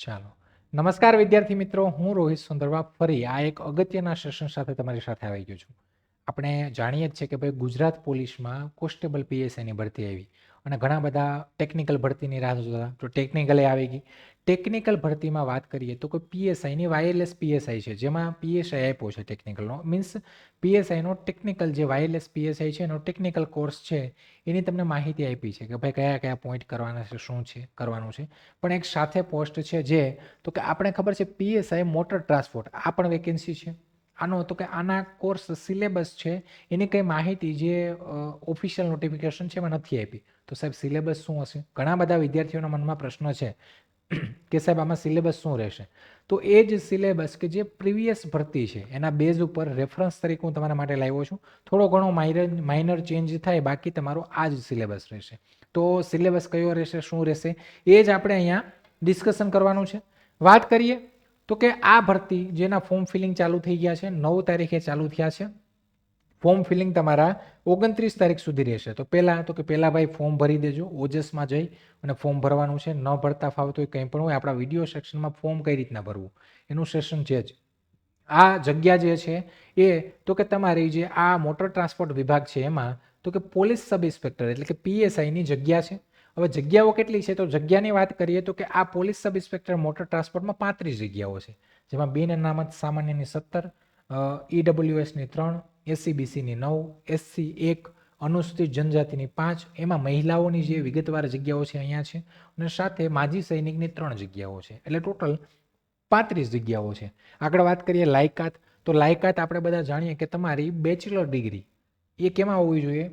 ચાલો નમસ્કાર વિદ્યાર્થી મિત્રો, હું રોહિત સુંદરવા ફરી આ એક અગત્યના સેશન સાથે તમારી સાથે આવી ગયો છું. આપણે જાણીએ જ છે કે ભાઈ ગુજરાત પોલીસમાં કોન્સ્ટેબલ પીએસઆઈની ભરતી આવી અને ઘણા બધા ટેકનિકલ ભરતીની રાહ જોતા, તો ટેકનિકલે આવી ગઈ. ટેકનિકલ ભરતીમાં વાત કરીએ તો કોઈ પીએસઆઈની વાયરલેસ પીએસઆઈ છે, જેમાં પીએસઆઈ આપ્યો છે ટેકનિકલનો, મીન્સ પીએસઆઈનો ટેકનિકલ જે વાયરલેસ પીએસઆઈ છે એનો ટેકનિકલ કોર્સ છે એની તમને માહિતી આપી છે કે ભાઈ કયા કયા પોઈન્ટ કરવાના છે, શું છે કરવાનું છે. પણ એક સાથે પોસ્ટ છે જે તો કે આપણે ખબર છે પીએસઆઈ મોટર ટ્રાન્સપોર્ટ, આ પણ વેકેન્સી છે. આનો તો કે આના કોર્સ સિલેબસ છે એની કંઈ માહિતી જે ઓફિશિયલ નોટિફિકેશન છે એમાં નથી આપી. તો સાહેબ સિલેબસ શું હશે? ઘણા બધા વિદ્યાર્થીઓના મનમાં પ્રશ્ન છે કે સાહેબ આમાં સિલેબસ શું રહેશે. તો એ જ સિલેબસ કે જે પ્રીવિયસ ભરતી છે એના બેઝ ઉપર રેફરન્સ તરીકે હું તમારા માટે લાવ્યો છું. થોડો ઘણો માઇનર ચેન્જ થાય, બાકી તમારો આ જ સિલેબસ રહેશે. તો સિલેબસ કયો રહેશે, શું રહેશે, એ જ આપણે અહીંયા ડિસ્કશન કરવાનું છે. વાત કરીએ તો કે આ ભરતી જેના ફોર્મ ફિલિંગ ચાલુ થઈ ગયા છે, 9 તારીખે ચાલુ થયા છે. ફોર્મ ફિલિંગ તમારા 29 તારીખ સુધી રહેશે. તો પહેલા ભાઈ ફોર્મ ભરી દેજો, ઓજસમાં જઈ અને ફોર્મ ભરવાનું છે. ન ભરતા ફાવતું હોય કંઈ પણ હોય, આપણા વિડીયો સેક્શનમાં ફોર્મ કઈ રીતના ભરવું એનું સેશન છે જ. આ જગ્યા જે છે એ તો કે તમારી જે આ મોટર ટ્રાન્સપોર્ટ વિભાગ છે એમાં તો કે પોલીસ સબ ઇન્સ્પેક્ટર એટલે કે પીએસઆઈની જગ્યા છે. હવે જગ્યાઓ કેટલી છે તો જગ્યાની વાત કરીએ તો કે આ પોલીસ સબ ઇન્સ્પેક્ટર મોટર ટ્રાન્સપોર્ટમાં 35 જગ્યાઓ છે, જેમાં બિન અનામત સામાન્યની 17, ઈડબ્લ્યુએસની 3, એસસીબીસીની 9, એસસી 1, અનુસૂચિત જનજાતિની 5, એમાં મહિલાઓની જે વિગતવાર જગ્યાઓ છે અહીંયા છે, અને સાથે માજી સૈનિકની 3 જગ્યાઓ છે, એટલે ટોટલ 35 જગ્યાઓ છે. આગળ વાત કરીએ લાયકાત, તો લાયકાત આપણે બધા જાણીએ કે તમારી બેચલર ડિગ્રી એ કેમાં હોવી જોઈએ?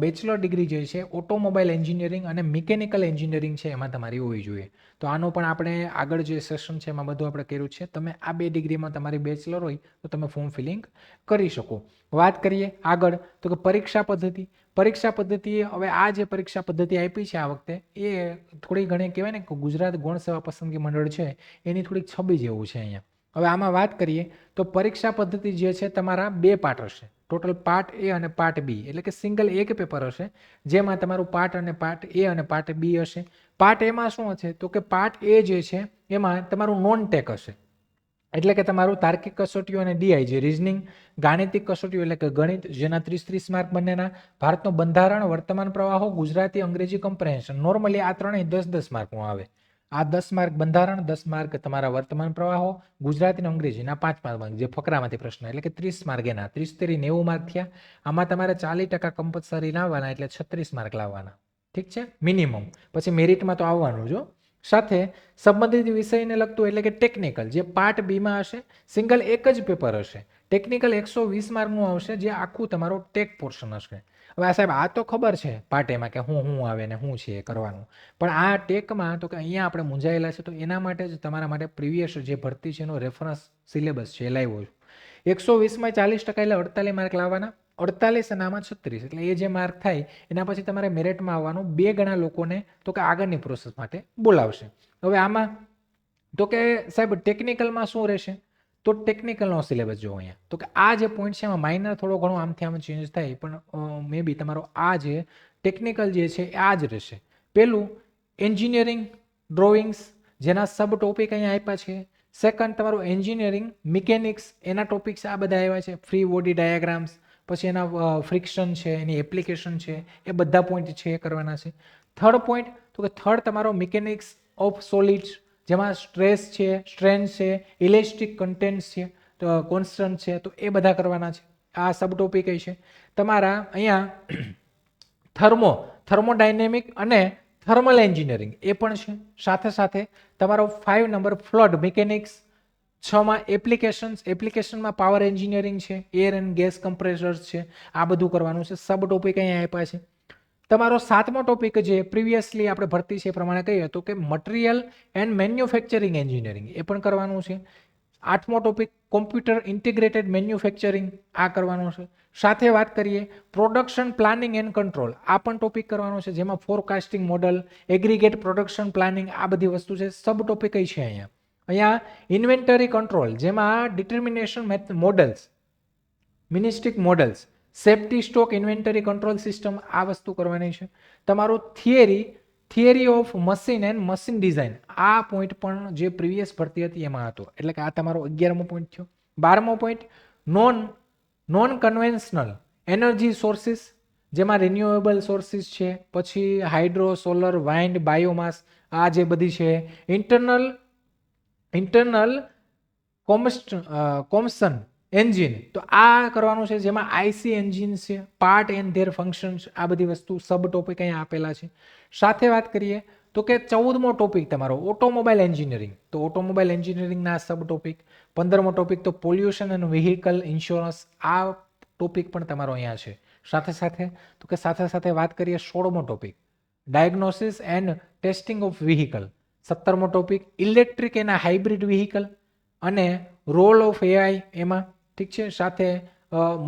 બેચલર ડિગ્રી જે છે ઓટોમોબાઈલ એન્જિનિયરિંગ અને મિકેનિકલ એન્જિનિયરિંગ છે એમાં તમારી હોવી જોઈએ. તો આનો પણ આપણે આગળ જે સેશન છે એમાં બધું આપણે કર્યું છે. તમે આ બે ડિગ્રીમાં તમારી બેચલર હોય તો તમે ફોર્મ ફિલિંગ કરી શકો. વાત કરીએ આગળ તો કે પરીક્ષા પદ્ધતિ. પરીક્ષા પદ્ધતિ, હવે આ જે પરીક્ષા પદ્ધતિ આપી છે આ વખતે એ થોડી ઘણી કહેવાય ને કે ગુજરાત ગૌણ સેવા પસંદગી મંડળ છે એની થોડીક છબી જેવું છે અહીંયા. હવે આમાં વાત કરીએ તો પરીક્ષા પદ્ધતિ જે છે તમારા 2 પાર્ટ હશે. ટોટલ પાર્ટ એ અને પાર્ટ બી, એટલે કે સિંગલ એક પેપર હશે જેમાં તમારું પાર્ટ એ અને પાર્ટ બી હશે. પાર્ટ એમાં શું હશે તો કે પાર્ટ એ જે છે એમાં તમારું નોન ટેક હશે, એટલે કે તમારું તાર્કિક કસોટીઓ અને ડીઆઈ જે રીઝનિંગ ગાણિતિક કસોટીઓ એટલે કે ગણિત જેના 30 માર્ક બંનેના, ભારતનું બંધારણ, વર્તમાન પ્રવાહો, ગુજરાતી, અંગ્રેજી કમ્પ્રેહેન્શન. નોર્મલી આ ત્રણેય 10-10 માર્કનું આવે. આ 10 માર્ક બંધારણ, 10 માર્ક તમારા વર્તમાન પ્રવાહો, ગુજરાતી અને અંગ્રેજીના 5 માર્ક જે ફકરામાંથી પ્રશ્ન, એટલે કે 30 માર્ક એના 30-90 માર્ક થયા. આમાં તમારે 40% કમ્પલસરી લાવવાના, એટલે 36 માર્ક લાવવાના. ઠીક છે, મિનિમમ. પછી મેરિટમાં તો આવવાનું જો. સાથે સંબંધિત વિષયને લગતું એટલે કે ટેકનિકલ જે પાર્ટ બીમાં હશે, સિંગલ એક જ પેપર હશે. ટેકનિકલ 120 માર્કનું આવશે, જે આખું તમારો ટેક પોર્શન હશે. હવે આ સાહેબ આ તો ખબર છે પાર્ટ એમાં કે હું આવે ને શું છે એ કરવાનું, પણ આ ટેકમાં તો કે અહીંયા આપણે મૂંઝાયેલા છે. તો એના માટે જ તમારા માટે પ્રીવિયસ જે ભરતી છે એનો રેફરન્સ સિલેબસ છે એ લાવ્યો છું. 120માં 40% એટલે 48 માર્ક લાવવાના. 48 અને આમાં 36, એટલે એ જે માર્ક થાય એના પછી તમારે મેરિટમાં આવવાનું. 2 ગણા લોકોને તો કે આગળની પ્રોસેસ માટે બોલાવશે. હવે આમાં તો કે સાહેબ ટેકનિકલમાં શું રહેશે? તો ટેકનિકલનો સિલેબસ જો અહીંયા તો કે આ જે પોઈન્ટ છે એમાં માઇનર થોડો ઘણો આમથી આમ ચેન્જ થાય, પણ મે બી તમારો આ જે ટેકનિકલ જે છે એ આ જ રહેશે. પહેલું એન્જિનિયરિંગ ડ્રોઈંગ્સ, જેના સબ ટોપિક અહીંયા આપ્યા છે. સેકન્ડ તમારું એન્જિનિયરિંગ મિકેનિક્સ, એના ટોપિક્સ આ બધા આવ્યા છે. ફ્રી બોડી ડાયાગ્રામ્સ, પછી એના ફ્રિક્શન છે, એની એપ્લિકેશન છે, એ બધા પોઈન્ટ છે એ કરવાના છે. થર્ડ પોઈન્ટ તો કે થર્ડ તમારો મિકેનિક્સ ઓફ સોલિડ્સ, જેમાં સ્ટ્રેસ છે, સ્ટ્રેન છે, ઇલેસ્ટિક કન્ટેન્ટ્સ છે, તો કોન્સ્ટન્ટ છે, તો એ બધા કરવાના છે. આ સબ ટોપિક છે તમારા અહીંયા. થર્મોડાયનેમિક અને થર્મલ એન્જિનિયરિંગ એ પણ છે. સાથે સાથે તમારો 5 નંબર ફ્લડ મિકેનિક્સ, 6માં એપ્લિકેશનમાં પાવર એન્જિનિયરિંગ છે, એર એન્ડ ગેસ કમ્પ્રેસર્સ છે, આ બધું કરવાનું છે. સબ ટોપિક અહીંયા આપ્યા છે. તમારો 7મો ટોપિક જે પ્રીવિયસલી આપણે ભરતી છે એ પ્રમાણે કહીએ તો કે મટીરિયલ એન્ડ મેન્યુફેક્ચરિંગ એન્જિનિયરિંગ, એ પણ કરવાનું છે. 8મો ટોપિક કોમ્પ્યુટર ઇન્ટિગ્રેટેડ મેન્યુફેક્ચરિંગ, આ કરવાનું છે. સાથે વાત કરીએ પ્રોડક્શન પ્લાનિંગ એન્ડ કંટ્રોલ, આ પણ ટોપિક કરવાનો છે, જેમાં forecasting model, aggregate production planning, આ બધી વસ્તુ છે. સબ ટોપિક કઈ છે અહીંયા ઇન્વેન્ટરી કંટ્રોલ, જેમાં ડિટર્મિનેશન મોડલ્સ, મિનિસ્ટિક models, safety stock inventory control system, આ વસ્તુ કરવાની છે. તમારું theory of machine and machine design, આ પોઈન્ટ પણ જે પ્રીવિયસ ભરતી હતી એમાં હતો. એટલે કે આ તમારો 11મો પોઈન્ટ થયો. 12મો point non conventional energy sources, જેમાં રિન્યુએબલ સોર્સિસ છે, પછી હાઇડ્રો, સોલર, વાઇન્ડ, બાયોમાસ, આ જે બધી છે. ઇન્ટરનલ કોમ્બશન એન્જિન, તો આ કરવાનું છે, જેમાં આઈસી એન્જિન છે, પાર્ટ એન્ડ ધેર ફંક્શન્સ, આ બધી વસ્તુ સબ ટોપિક અહીંયા આપેલા છે. સાથે વાત કરીએ તો કે 14મો ટોપિક તમારો ઓટોમોબાઈલ એન્જિનિયરિંગ, તો ઓટોમોબાઈલ એન્જિનિયરિંગના સબ ટોપિક. 15મો ટોપિક તો પોલ્યુશન એન્ડ વ્હીકલ ઇન્સ્યોરન્સ, આ ટોપિક પણ તમારો અહીંયા છે. સાથે વાત કરીએ 16મો topic diagnosis and testing of vehicle. 17મો topic electric and hybrid vehicle અને રોલ ઓફ એઆઈ એમાં, ઠીક છે. સાથે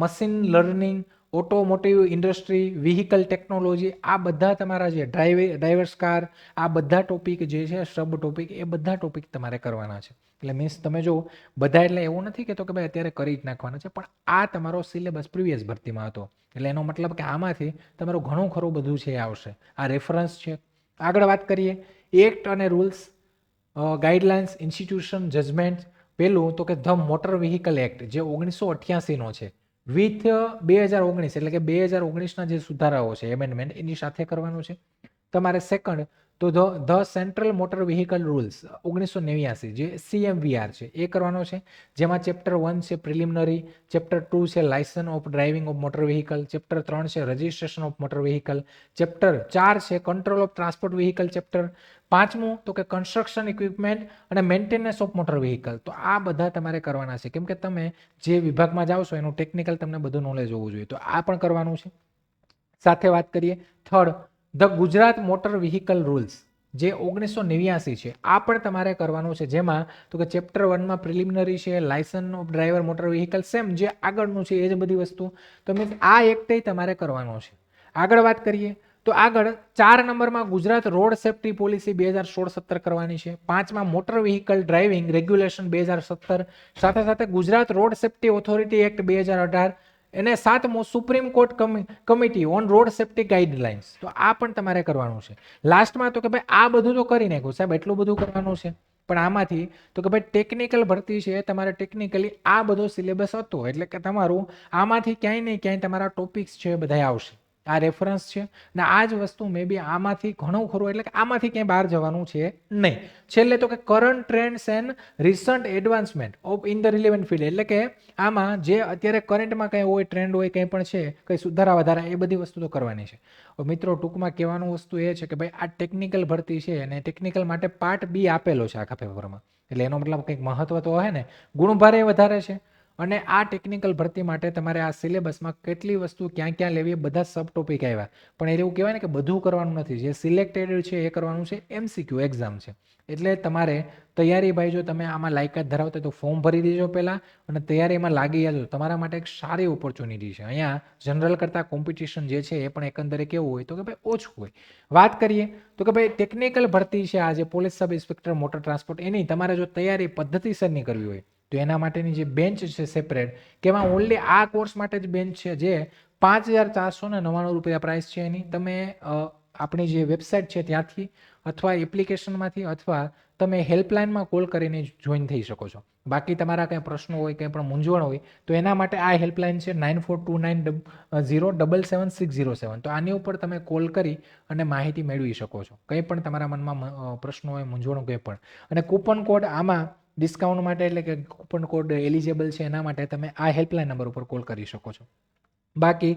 machine learning, automotive industry, vehicle technology, આ બધા તમારા જે ડ્રાઈવર્સ કાર, આ બધા ટોપિક જે છે સબ ટોપિક, એ બધા ટોપિક તમારે કરવાના છે. એટલે મીન્સ તમે જો બધા, એટલે એવું નથી કહેતો કે ભાઈ અત્યારે કરી જ નાખવાના છે, પણ આ તમારો સિલેબસ પ્રીવિયસ ભરતીમાં હતો, એટલે એનો મતલબ કે આમાંથી તમારું ઘણું ખરું બધું છે આવશે. આ રેફરન્સ છે. આગળ વાત કરીએ એક્ટ અને રૂલ્સ, ગાઈડલાઇન્સ, ઇન્સ્ટિટ્યુશન, જજમેન્ટ. પહેલું તો કે ધ મોટર વ્હીકલ એક્ટ, જે 1988નો છે, વિથ 2019, એટલે કે 2019ના જે સુધારાઓ છે એમેન્ડમેન્ટ, એની સાથે કરવાનું છે તમારે. સેકન્ડ તો the central motor vehicle rules 1989, જે CMVR છે, એ કરવાનો છે, જેમાં ચેપ્ટર 1 છે પ્રિલિમિનરી, ચેપ્ટર 2 છે licence of driving of motor vehicle, chapter 3 છે registration of motor vehicle, chapter 4 છે control of transport vehicle, chapter 5મું તો કે કન્સ્ટ્રક્શન ઇક્વિપમેન્ટ અને મેન્ટેનન્સ ઓફ મોટર વ્હીકલ. તો આ બધા તમારે કરવાના છે, કેમ કે તમે જે વિભાગમાં જાઓ છો એનું ટેકનિકલ તમને બધું નોલેજ હોવું જોઈએ, તો આ પણ કરવાનું છે. સાથે વાત કરીએ third the Gujarat motor vehicle rules, જે 1989 છે, આ પણ તમારે કરવાનું છે, જેમાં તો કે ચેપ્ટર 1માં પ્રિલિમિનરી છે, licence of driver motor vehicle, same જે આગળનું છે એ જ બધી વસ્તુ. તો મીન્સ આ એક્ટ તમારે કરવાનો છે. આગળ વાત કરીએ તો આગળ 4 નંબરમાં ગુજરાત રોડ સેફ્ટી પોલિસી 2016-17 કરવાની છે. 5માં મોટર વ્હીકલ ડ્રાઇવિંગ રેગ્યુલેશન 2017, સાથે Gujarat road safety authority act 2018, અને 7મો supreme court committee on road safety guidelines. તો આ પણ તમારે કરવાનું છે. લાસ્ટમાં તો કે ભાઈ આ બધું તો કરી નાખ્યું સાહેબ, એટલું બધું કરવાનું છે, પણ આમાંથી તો કે ભાઈ ટેકનિકલ ભરતી છે, તમારે ટેકનિકલી આ બધો સિલેબસ હતો, એટલે કે તમારું આમાંથી ક્યાંય નહીં ક્યાંય તમારા ટોપિક્સ છે બધા આવશે. આ રેફરન્સ છે ને આ જ વસ્તુ મે બી આમાંથી ઘણું ખરું, એટલે કે આમાંથી ક્યાંય બહાર જવાનું છે નહીં. છેલ્લે તો કે current trends and recent advancement of in the relevant field, એટલે કે આમાં જે અત્યારે કરંટમાં કંઈ હોય, ટ્રેન્ડ હોય, કંઈ પણ છે, કંઈ સુધારા વધારા, એ બધી વસ્તુ તો કરવાની છે. મિત્રો ટૂંકમાં કહેવાનું વસ્તુ એ છે કે ભાઈ આ ટેકનિકલ ભરતી છે, અને ટેકનિકલ માટે પાર્ટ બી આપેલો છે આખા પેપરમાં, એટલે એનો મતલબ કંઈક મહત્વ તો હોય ને, ગુણભારે વધારે છે. અને આ ટેકનિકલ ભરતી માટે તમારે આ સિલેબસમાં કેટલી વસ્તુ ક્યાં લેવી, બધા સબ ટોપિક આવ્યા, પણ એવું કહેવાય ને કે બધું કરવાનું નથી, જે સિલેક્ટેડ છે એ કરવાનું છે. MCQ એક્ઝામ છે, એટલે તમારે તૈયારી, ભાઈ જો તમે આમાં લાયકાત ધરાવતા તો ફોર્મ ભરી દેજો પહેલાં, અને તૈયારીમાં લાગી જજો. તમારા માટે એક સારી ઓપોર્ચ્યુનિટી છે. અહીંયા જનરલ કરતાં કોમ્પિટિશન જે છે એ પણ એકંદરે કેવું હોય તો કે ભાઈ ઓછું હોય. વાત કરીએ તો કે ભાઈ ટેકનિકલ ભરતી છે, આ જે police sub inspector motor transport, એની તમારે જો તૈયારી પદ્ધતિસરની કરવી હોય તો એના માટેની જે બેન્ચ છે સેપરેટ, કે એમાં ઓનલી આ કોર્સ માટે જ બેન્ચ છે, જે 5,499 રૂપિયા પ્રાઇસ છે એની. તમે આપણી જે વેબસાઇટ છે ત્યાંથી, અથવા એપ્લિકેશનમાંથી, અથવા તમે હેલ્પલાઇનમાં કોલ કરીને જોઈન થઈ શકો છો. બાકી તમારા કંઈ પ્રશ્નો હોય, કંઈ પણ મૂંઝવણ હોય, તો એના માટે આ હેલ્પલાઇન છે 9429077607. તો આની ઉપર તમે કોલ કરી અને માહિતી મેળવી શકો છો, કંઈ પણ તમારા મનમાં પ્રશ્નો હોય, મૂંઝવણ કંઈ પણ. અને કૂપન કોડ આમાં ડિસ્કાઉન્ટ માટે, એટલે કે કૂપન કોડ એલિજિબલ છે એના માટે તમે આ હેલ્પલાઇન નંબર ઉપર કોલ કરી શકો છો. બાકી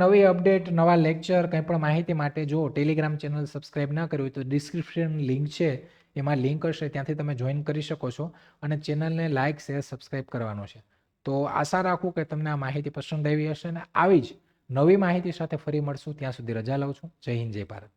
નવી અપડેટ, નવા લેક્ચર, કંઈ પણ માહિતી માટે જો ટેલિગ્રામ ચેનલ સબસ્ક્રાઇબ ના કર્યું હોય તો ડિસ્ક્રિપ્શન લિંક છે, એમાં લિંક હશે, ત્યાંથી તમે જોઈન કરી શકો છો, અને ચેનલને લાઇક, શેર, સબસ્ક્રાઇબ કરવાનું છે. તો આશા રાખું કે તમને આ માહિતી પસંદ આવી હશે, અને આવી જ નવી માહિતી સાથે ફરી મળશું. ત્યાં સુધી રજા લઉં છું. જય હિન્દ, જય ભારત.